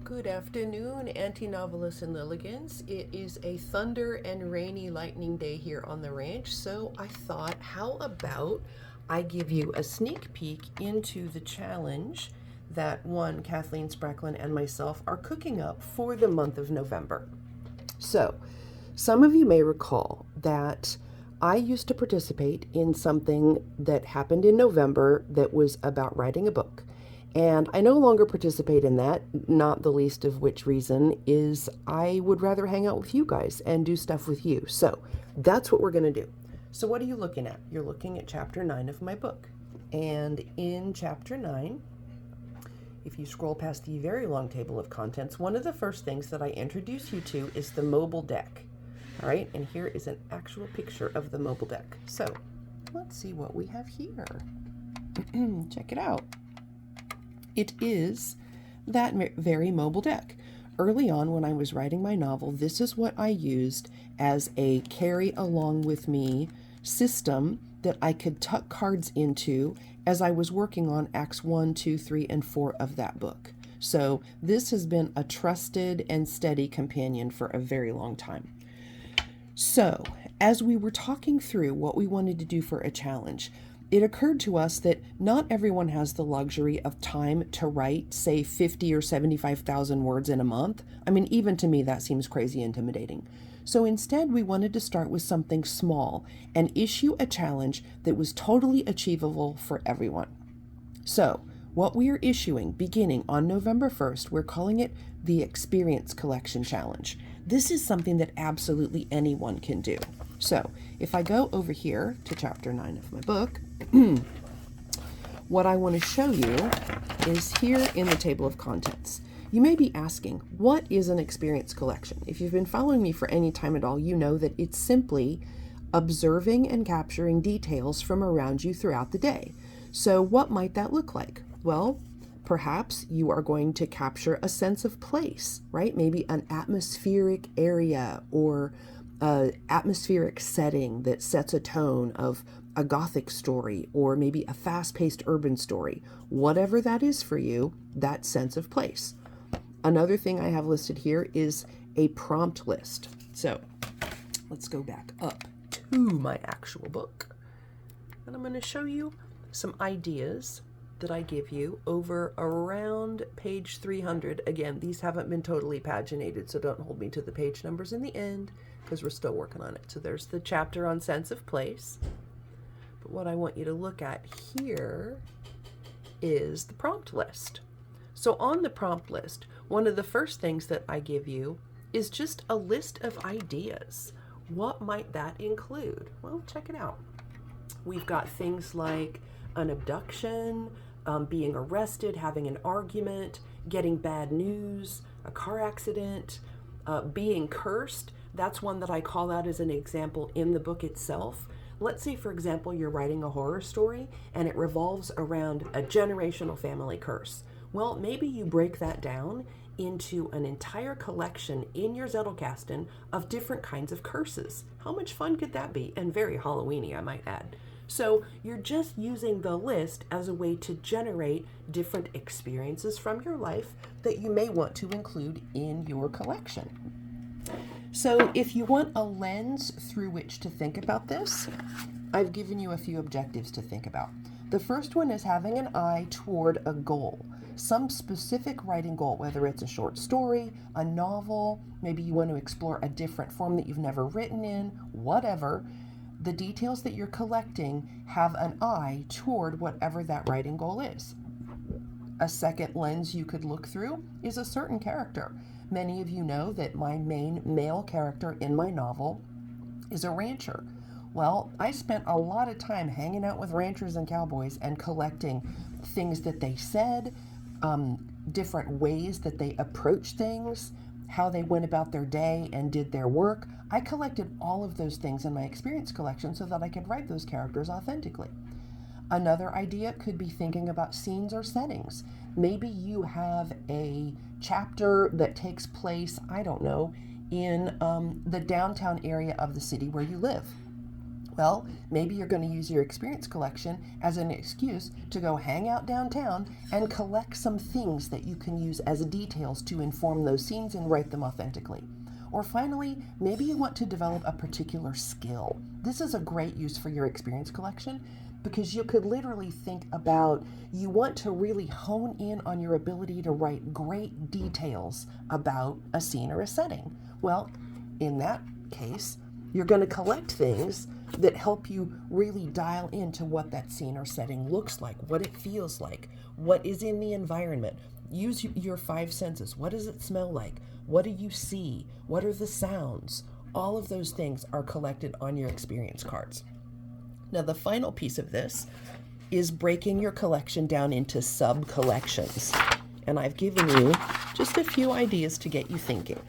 Good afternoon, anti-novelists and Lilligans. It is a thunder and rainy lightning day here on the ranch, so I thought, how about I give you a sneak peek into the challenge that Kathleen Spracklin and myself are cooking up for the month of November. So, some of you may recall that I used to participate in something that happened in November that was about writing a book. And I no longer participate in that, not the least of which reason is I would rather hang out with you guys and do stuff with you. So that's what we're going to do. So what are you looking at? You're looking at chapter 9 of my book. And in chapter 9, if you scroll past the very long table of contents, one of the first things that I introduce you to is the mobile deck. All right, and here is an actual picture of the mobile deck. So let's see what we have here. Check it out. It is that very mobile deck. Early on when I was writing my novel, this is what I used as a carry along with me system that I could tuck cards into as I was working on acts 1, 2, 3, and 4 of that book. So this has been a trusted and steady companion for a very long time. So as we were talking through what we wanted to do for a challenge, it occurred to us that not everyone has the luxury of time to write, say, 50 or 75,000 words in a month. I mean, even to me, that seems crazy intimidating. So instead, we wanted to start with something small and issue a challenge that was totally achievable for everyone. So what we are issuing beginning on November 1st, we're calling it the Experience Collection Challenge. This is something that absolutely anyone can do. So if I go over here to chapter 9 of my book, what I want to show you is here in the table of contents. You may be asking, what is an experience collection? If you've been following me for any time at all, you know that it's simply observing and capturing details from around you throughout the day. So what might that look like? Well, perhaps you are going to capture a sense of place, right? Maybe an atmospheric area or an atmospheric setting that sets a tone of a Gothic story or maybe a fast-paced urban story. Whatever that is for you, that sense of place. Another thing I have listed here is a prompt list. So let's go back up to my actual book. And I'm going to show you some ideas that I give you over around page 300. Again, these haven't been totally paginated, so don't hold me to the page numbers in the end because we're still working on it. So there's the chapter on sense of place. But what I want you to look at here is the prompt list. So on the prompt list, one of the first things that I give you is just a list of ideas. What might that include? Well, check it out. We've got things like an abduction, being arrested, having an argument, getting bad news, a car accident, being cursed. That's one that I call out as an example in the book itself. Let's say, for example, you're writing a horror story and it revolves around a generational family curse. Well, maybe you break that down into an entire collection in your Zettelkasten of different kinds of curses. How much fun could that be? And very Halloween-y, I might add. So you're just using the list as a way to generate different experiences from your life that you may want to include in your collection. So if you want a lens through which to think about this, I've given you a few objectives to think about. The first one is having an eye toward a goal, some specific writing goal, whether it's a short story, a novel, maybe you want to explore a different form that you've never written in, whatever. The details that you're collecting have an eye toward whatever that writing goal is. A second lens you could look through is a certain character. Many of you know that my main male character in my novel is a rancher. Well, I spent a lot of time hanging out with ranchers and cowboys and collecting things that they said, different ways that they approached things, how they went about their day and did their work. I collected all of those things in my experience collection so that I could write those characters authentically. Another idea could be thinking about scenes or settings. Maybe you have a chapter that takes place, I don't know, in the downtown area of the city where you live. Well, maybe you're going to use your experience collection as an excuse to go hang out downtown and collect some things that you can use as details to inform those scenes and write them authentically. Or finally, maybe you want to develop a particular skill. This is a great use for your experience collection because you could literally think about you want to really hone in on your ability to write great details about a scene or a setting. Well, in that case, you're going to collect things that help you really dial into what that scene or setting looks like, what it feels like, what is in the environment. Use your five senses. What does it smell like? What do you see? What are the sounds? All of those things are collected on your experience cards. Now, the final piece of this is breaking your collection down into sub-collections. And I've given you just a few ideas to get you thinking.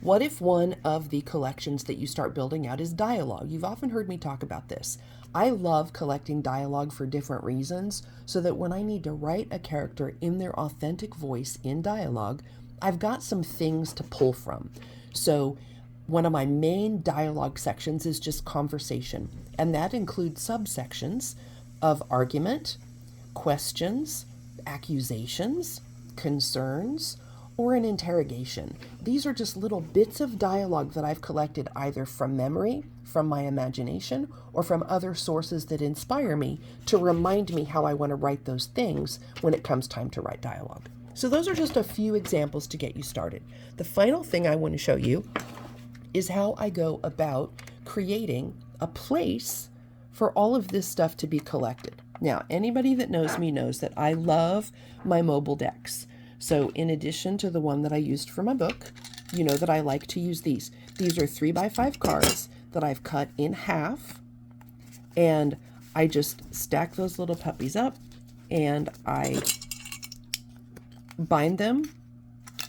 What if one of the collections that you start building out is dialogue? You've often heard me talk about this. I love collecting dialogue for different reasons, so that when I need to write a character in their authentic voice in dialogue, I've got some things to pull from. So one of my main dialogue sections is just conversation, and that includes subsections of argument, questions, accusations, concerns, or an interrogation. These are just little bits of dialogue that I've collected either from memory, from my imagination, or from other sources that inspire me to remind me how I want to write those things when it comes time to write dialogue. So those are just a few examples to get you started. The final thing I want to show you is how I go about creating a place for all of this stuff to be collected. Now, anybody that knows me knows that I love my mobile decks. So in addition to the one that I used for my book, you know that I like to use these. These are 3x5 cards that I've cut in half, and I just stack those little puppies up and I bind them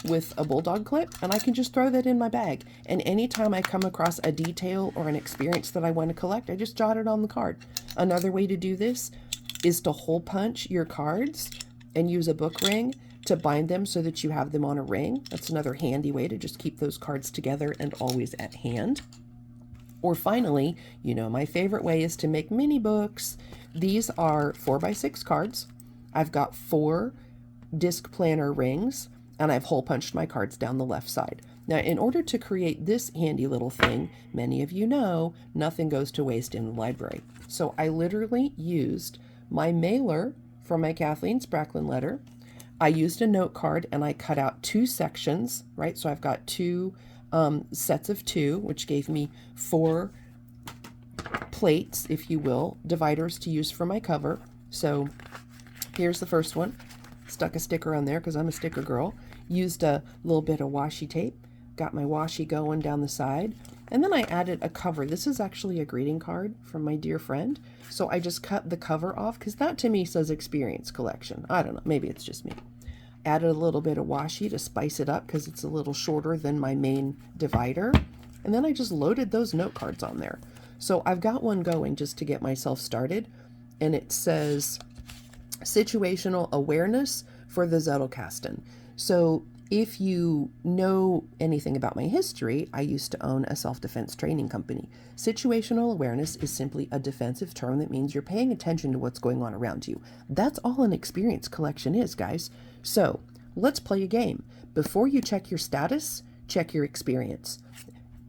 with a bulldog clip, and I can just throw that in my bag. And anytime I come across a detail or an experience that I want to collect, I just jot it on the card. Another way to do this is to hole punch your cards and use a book ring to bind them so that you have them on a ring. That's another handy way to just keep those cards together and always at hand. Or finally, you know, my favorite way is to make mini books. These are 4x6 cards. I've got 4 disc planner rings, and I've hole punched my cards down the left side. Now, in order to create this handy little thing, many of you know, nothing goes to waste in the library. So I literally used my mailer from my Kathleen Spracklin letter. I used a note card and I cut out 2 sections, right? So I've got 2 sets of 2, which gave me 4 plates, if you will, dividers to use for my cover. So here's the first one. Stuck a sticker on there because I'm a sticker girl. Used a little bit of washi tape. Got my washi going down the side. And then I added a cover. This is actually a greeting card from my dear friend. So I just cut the cover off because that to me says experience collection. I don't know. Maybe it's just me. Added a little bit of washi to spice it up because it's a little shorter than my main divider. And then I just loaded those note cards on there. So I've got one going just to get myself started. And it says situational awareness for the Zettelkasten. So if you know anything about my history, I used to own a self-defense training company. Situational awareness is simply a defensive term that means you're paying attention to what's going on around you. That's all an experience collection is, guys. So let's play a game. Before you check your status, check your experience.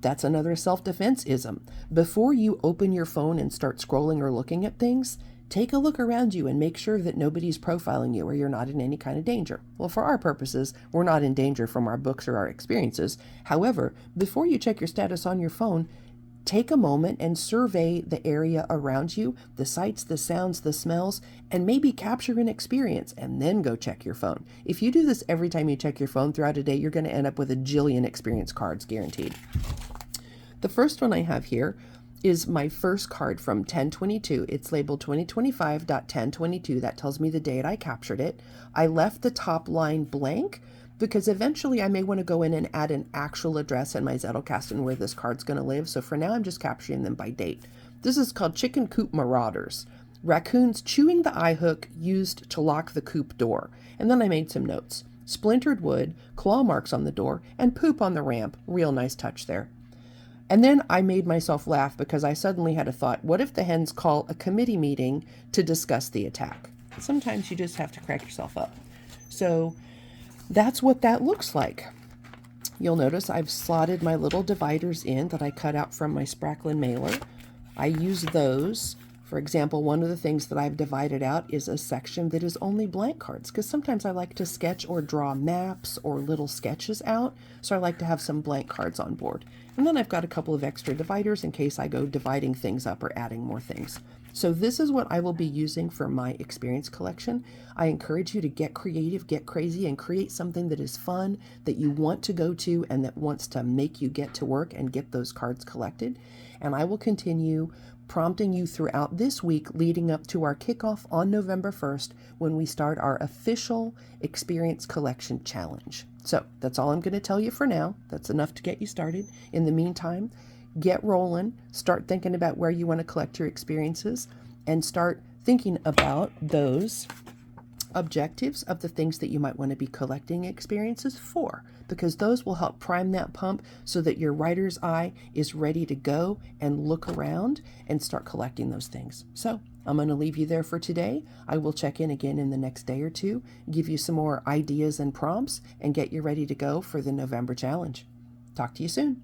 That's another self-defense-ism. Before you open your phone and start scrolling or looking at things, take a look around you and make sure that nobody's profiling you or you're not in any kind of danger. Well, for our purposes, we're not in danger from our books or our experiences. However, before you check your status on your phone, take a moment and survey the area around you, the sights, the sounds, the smells, and maybe capture an experience and then go check your phone. If you do this every time you check your phone throughout a day, you're going to end up with a jillion experience cards, guaranteed. The first one I have here is my first card from 10/22. It's labeled 2025.10/22. That tells me the date I captured it. I left the top line blank because eventually I may want to go in and add an actual address in my Zettelkasten where this card's going to live. So for now, I'm just capturing them by date. This is called Chicken Coop Marauders. Raccoons chewing the eye hook used to lock the coop door. And then I made some notes. Splintered wood, claw marks on the door, and poop on the ramp. Real nice touch there. And then I made myself laugh because I suddenly had a thought, what if the hens call a committee meeting to discuss the attack? Sometimes you just have to crack yourself up. So that's what that looks like. You'll notice I've slotted my little dividers in that I cut out from my Spracklin mailer. I use those. For example, one of the things that I've divided out is a section that is only blank cards, because sometimes I like to sketch or draw maps or little sketches out, so I like to have some blank cards on board. And then I've got a couple of extra dividers in case I go dividing things up or adding more things. So this is what I will be using for my experience collection. I encourage you to get creative, get crazy, and create something that is fun, that you want to go to, and that wants to make you get to work and get those cards collected. And I will continue prompting you throughout this week leading up to our kickoff on November 1st when we start our official Experience Collection Challenge. So that's all I'm going to tell you for now. That's enough to get you started. In the meantime, get rolling, start thinking about where you want to collect your experiences, and start thinking about those objectives of the things that you might want to be collecting experiences for, because those will help prime that pump so that your writer's eye is ready to go and look around and start collecting those things. So I'm going to leave you there for today. I will check in again in the next day or two, give you some more ideas and prompts, and get you ready to go for the November challenge. Talk to you soon.